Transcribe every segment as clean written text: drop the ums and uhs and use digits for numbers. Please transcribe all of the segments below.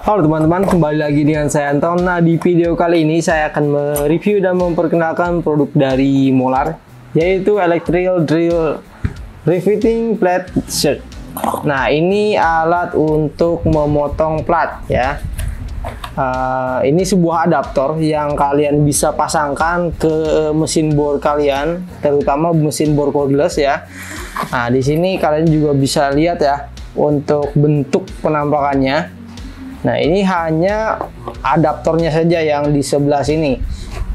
Halo teman-teman, kembali lagi dengan saya Anton. Nah, di video kali ini saya akan mereview dan memperkenalkan produk dari Molar, yaitu Electrical Drill Riveting Plate Shirt. Nah, ini alat untuk memotong plat ya. Ini sebuah adaptor yang kalian bisa pasangkan ke mesin bor kalian, terutama mesin bor cordless ya. Nah, di sini kalian juga bisa lihat ya untuk bentuk penampakannya. Nah, ini hanya adaptornya saja yang di sebelah sini.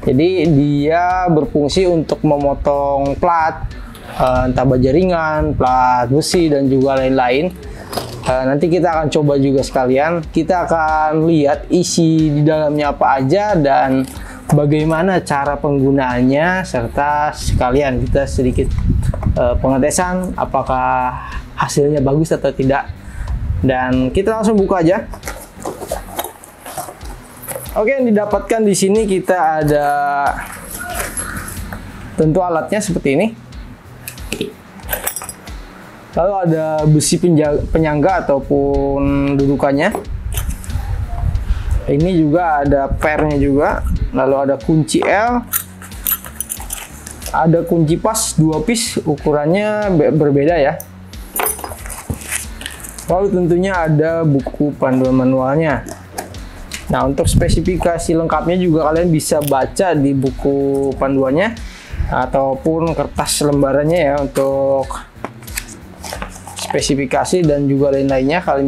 Jadi dia berfungsi untuk memotong plat, entah baja ringan, plat besi, dan juga lain-lain. Nanti kita akan coba juga sekalian. Kita akan lihat isi di dalamnya apa aja dan bagaimana cara penggunaannya, serta sekalian kita sedikit pengetesan apakah hasilnya bagus atau tidak. Dan kita langsung buka aja. Oke, yang didapatkan di sini kita ada tentu alatnya seperti ini. Lalu ada besi penyangga ataupun dudukannya. Ini juga ada pernya juga. Lalu ada kunci L. Ada kunci pas 2 piece, ukurannya berbeda ya. Lalu tentunya ada buku panduan manualnya. Nah, untuk spesifikasi lengkapnya juga kalian bisa baca di buku panduannya ataupun kertas lembarannya ya, untuk spesifikasi dan juga lain-lainnya kalian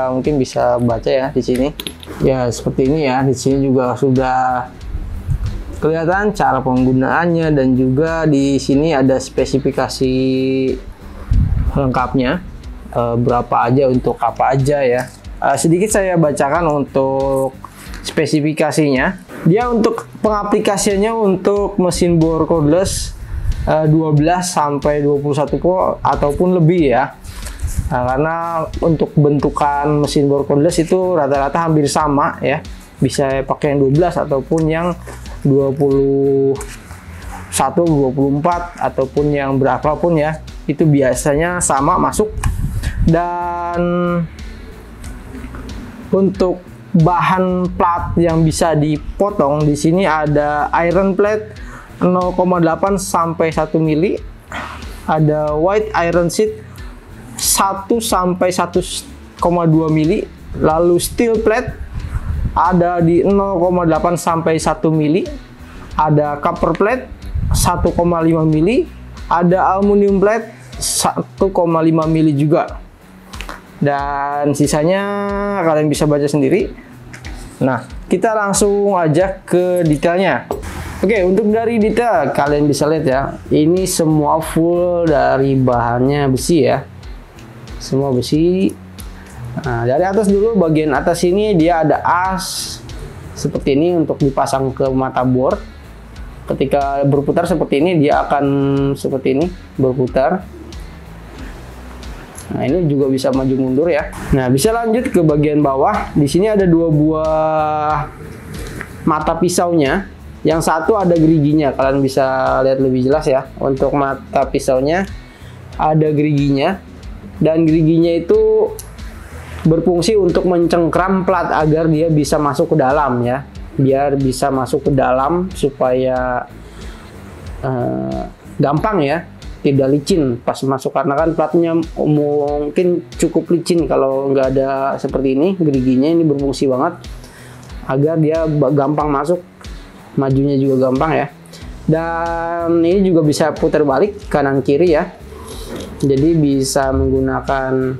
mungkin bisa baca ya di sini. Ya, seperti ini ya. Di sini juga sudah kelihatan cara penggunaannya dan juga di sini ada spesifikasi lengkapnya, berapa aja untuk apa aja ya. Sedikit saya bacakan untuk spesifikasinya. Dia untuk pengaplikasiannya untuk mesin bor cordless 12 sampai 21 volt ataupun lebih ya. Nah, karena untuk bentukan mesin bor cordless itu rata-rata hampir sama ya. Bisa pakai yang 12 ataupun yang 21, 24 ataupun yang berapapun ya. Itu biasanya sama masuk. Dan untuk bahan plat yang bisa dipotong di sini ada iron plate 0,8 sampai 1 mili, ada white iron sheet 1 sampai 1,2 mili, lalu steel plate ada di 0,8 sampai 1 mili, ada copper plate 1,5 mili, ada aluminium plate 1,5 mili juga. Dan sisanya kalian bisa baca sendiri. Nah, kita langsung aja ke detailnya. Oke, untuk dari detail kalian bisa lihat ya, ini semua full dari bahannya besi ya, semua besi. Nah, dari atas dulu, bagian atas ini dia ada as seperti ini untuk dipasang ke mata bor. Ketika berputar seperti ini, dia akan seperti ini berputar. Nah, ini juga bisa maju mundur ya. Nah, bisa lanjut ke bagian bawah. Di sini ada 2 buah mata pisaunya. Yang satu ada geriginya. Kalian bisa lihat lebih jelas ya. Untuk mata pisaunya ada geriginya. Dan geriginya itu berfungsi untuk mencengkram plat agar dia bisa masuk ke dalam ya. Biar bisa masuk ke dalam supaya gampang ya, tidak licin pas masuk, karena kan platnya mungkin cukup licin kalau nggak ada seperti ini. Geriginya ini berfungsi banget agar dia gampang masuk, majunya juga gampang ya. Dan ini juga bisa putar balik kanan kiri ya, jadi bisa menggunakan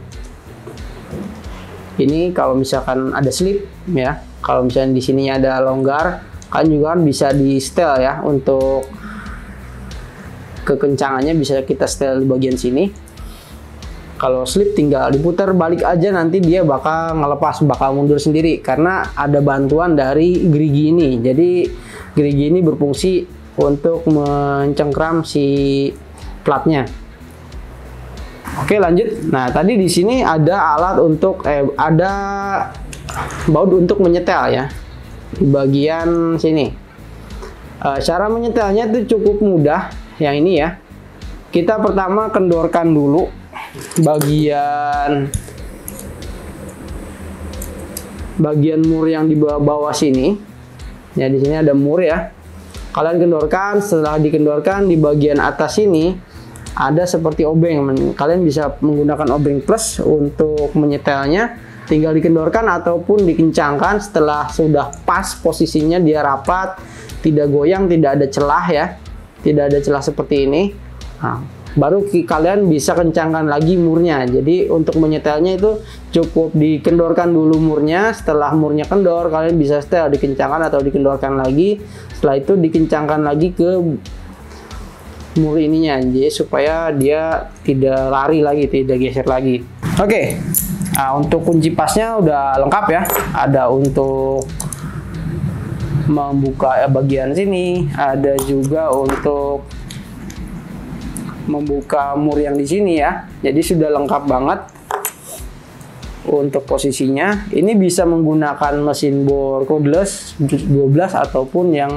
ini kalau misalkan ada slip ya. Kalau misalnya di sini ada longgar, kan juga kan bisa di setel ya, untuk kekencangannya bisa kita setel di bagian sini. Kalau slip tinggal diputar balik aja, nanti dia bakal ngelepas, bakal mundur sendiri karena ada bantuan dari gerigi ini. Jadi gerigi ini berfungsi untuk mencengkram si platnya. Oke, lanjut. Nah, tadi di sini ada alat untuk ada baut untuk menyetel ya di bagian sini. Cara menyetelnya itu cukup mudah. Yang ini ya, kita pertama kendorkan dulu bagian bagian mur yang di bawah sini. Ya, di sini ada mur ya. Kalian kendorkan, setelah dikendorkan di bagian atas sini ada seperti obeng. Kalian bisa menggunakan obeng plus untuk menyetelnya. Tinggal dikendorkan ataupun dikencangkan. Setelah sudah pas posisinya, dia rapat, tidak goyang, tidak ada celah ya, tidak ada celah seperti ini. Nah, baru kalian bisa kencangkan lagi murnya. Jadi untuk menyetelnya itu cukup dikendorkan dulu murnya. Setelah murnya kendor, kalian bisa setel, dikencangkan atau dikendorkan lagi. Setelah itu dikencangkan lagi ke mur ininya, jadi supaya dia tidak lari lagi, tidak geser lagi. Oke. Nah, untuk kunci pasnya udah lengkap ya. Ada untuk membuka bagian sini, ada juga untuk membuka mur yang di sini ya. Jadi sudah lengkap banget untuk posisinya. Ini bisa menggunakan mesin bor cordless 12 ataupun yang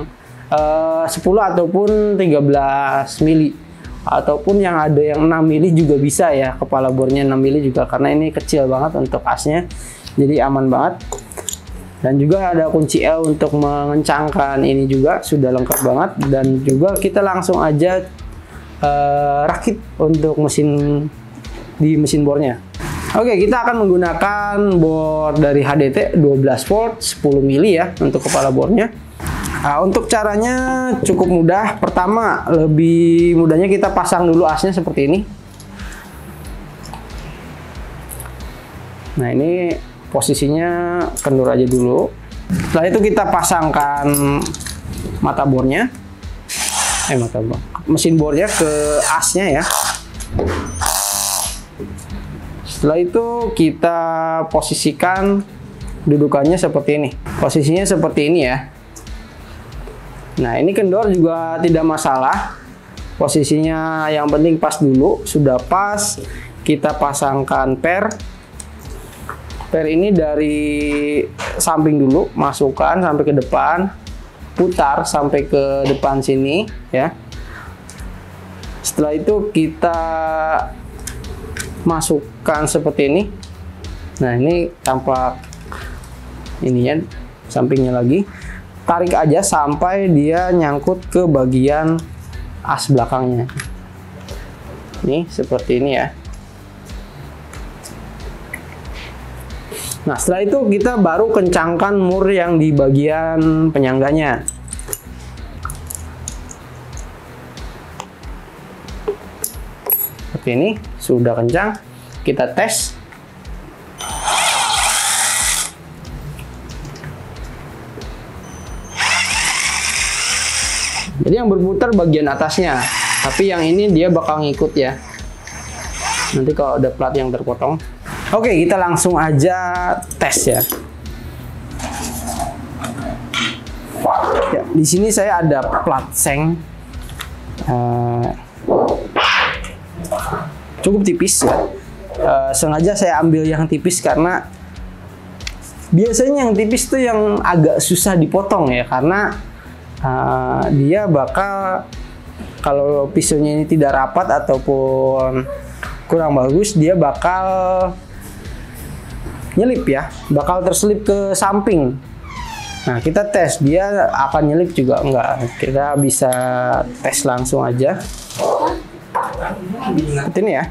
10 ataupun 13 mili. Ataupun yang ada yang 6 mili juga bisa ya, kepala bornya 6 mili juga, karena ini kecil banget untuk asnya, jadi aman banget. Dan juga ada kunci L untuk mengencangkan, ini juga sudah lengkap banget. Dan juga kita langsung aja rakit untuk di mesin bornya. Oke, kita akan menggunakan bor dari HDT 12 volt 10 mili ya untuk kepala bornya. Nah, untuk caranya cukup mudah. Pertama, lebih mudahnya kita pasang dulu asnya seperti ini. Nah, ini posisinya kendur aja dulu. Setelah itu kita pasangkan mata bornya, mesin bornya ke asnya ya. Setelah itu kita posisikan dudukannya seperti ini. Posisinya seperti ini ya. Nah, ini kendor juga tidak masalah. Posisinya yang penting pas dulu. Sudah pas, kita pasangkan per. Per ini dari samping dulu, masukkan sampai ke depan, putar sampai ke depan sini ya. Setelah itu kita masukkan seperti ini. Nah, ini tampak ininya, sampingnya lagi. Tarik aja sampai dia nyangkut ke bagian as belakangnya. Ini seperti ini ya. Nah, setelah itu kita baru kencangkan mur yang di bagian penyangganya. Seperti ini, sudah kencang. Kita tes. Jadi yang berputar bagian atasnya, tapi yang ini dia bakal ngikut ya. Nanti kalau ada plat yang terpotong. Oke, kita langsung aja tes ya. Ya, di sini saya ada plat seng, cukup tipis ya. Sengaja saya ambil yang tipis karena biasanya yang tipis tuh yang agak susah dipotong ya, karena dia bakal, kalau pisaunya ini tidak rapat ataupun kurang bagus, dia bakal nyelip ya, bakal terselip ke samping. Nah, kita tes dia akan nyelip juga enggak. Kita bisa tes langsung aja. Seperti ini ya.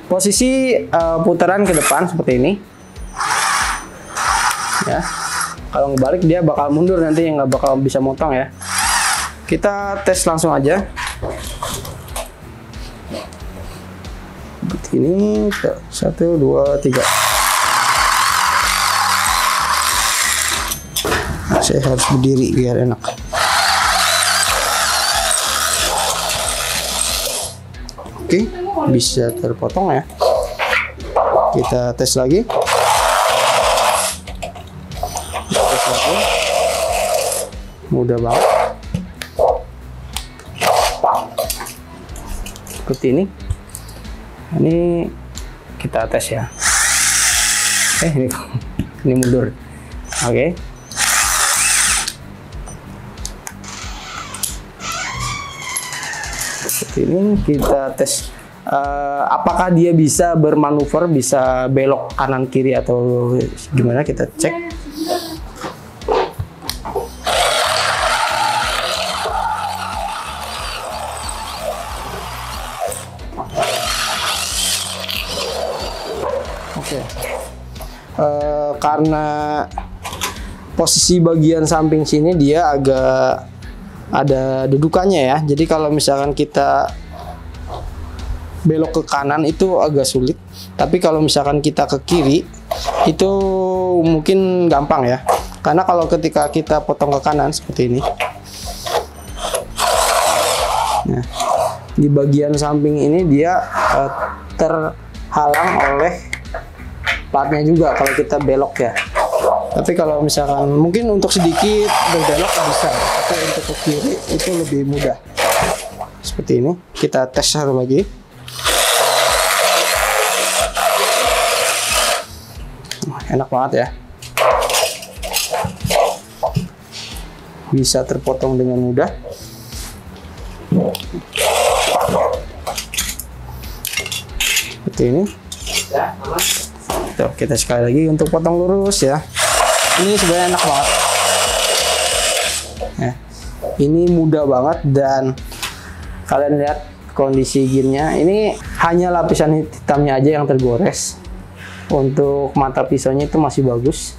Posisi putaran ke depan seperti ini. Ya. Kalau ngebalik dia bakal mundur nanti, nggak bakal bisa motong ya. Kita tes langsung aja. Seperti ini, 1, 2, 3. Saya harus berdiri biar enak. Oke, bisa terpotong ya. Kita tes lagi. Mudah banget. Seperti ini. Ini kita tes ya. Ini mundur. Oke. Seperti ini kita tes apakah dia bisa bermanuver, bisa belok kanan kiri atau gimana, kita cek. Oke. Karena posisi bagian samping sini dia agak ada dudukannya ya. Jadi kalau misalkan kita belok ke kanan itu agak sulit. Tapi kalau misalkan kita ke kiri itu mungkin gampang ya. Karena kalau ketika kita potong ke kanan seperti ini. Nah, di bagian samping ini dia terhalang oleh platnya juga kalau kita belok ya. Tapi kalau misalkan mungkin untuk sedikit berbelok bisa, tapi untuk ke kiri itu lebih mudah. Seperti ini, kita tes satu lagi. Enak banget ya. Bisa terpotong dengan mudah. Seperti ini. Tuh, kita sekali lagi untuk potong lurus ya. Ini sebenarnya enak banget. Ya, ini mudah banget dan kalian lihat kondisi gearnya. Ini hanya lapisan hitamnya aja yang tergores. Untuk mata pisaunya itu masih bagus.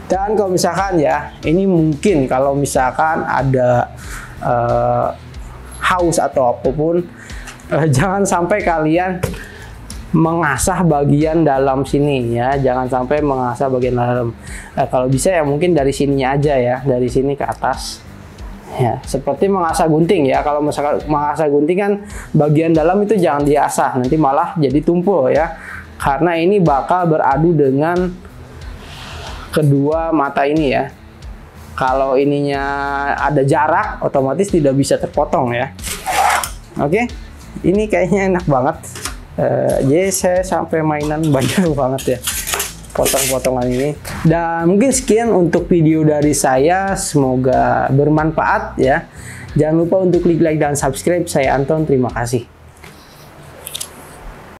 Dan kalau misalkan ya, ini mungkin kalau misalkan ada haus atau apapun, jangan sampai kalian mengasah bagian dalam sini ya, jangan sampai mengasah bagian dalam. Kalau bisa ya mungkin dari sininya aja ya, dari sini ke atas ya, seperti mengasah gunting ya. Kalau misalkan mengasah gunting kan bagian dalam itu jangan diasah, nanti malah jadi tumpul ya, karena ini bakal beradu dengan kedua mata ini ya. Kalau ininya ada jarak, otomatis tidak bisa terpotong ya. Oke, ini kayaknya enak banget. Jadi saya sampai mainan banyak banget ya potong-potongan ini. Dan mungkin sekian untuk video dari saya, semoga bermanfaat ya. Jangan lupa untuk klik like dan subscribe. Saya Anton, terima kasih.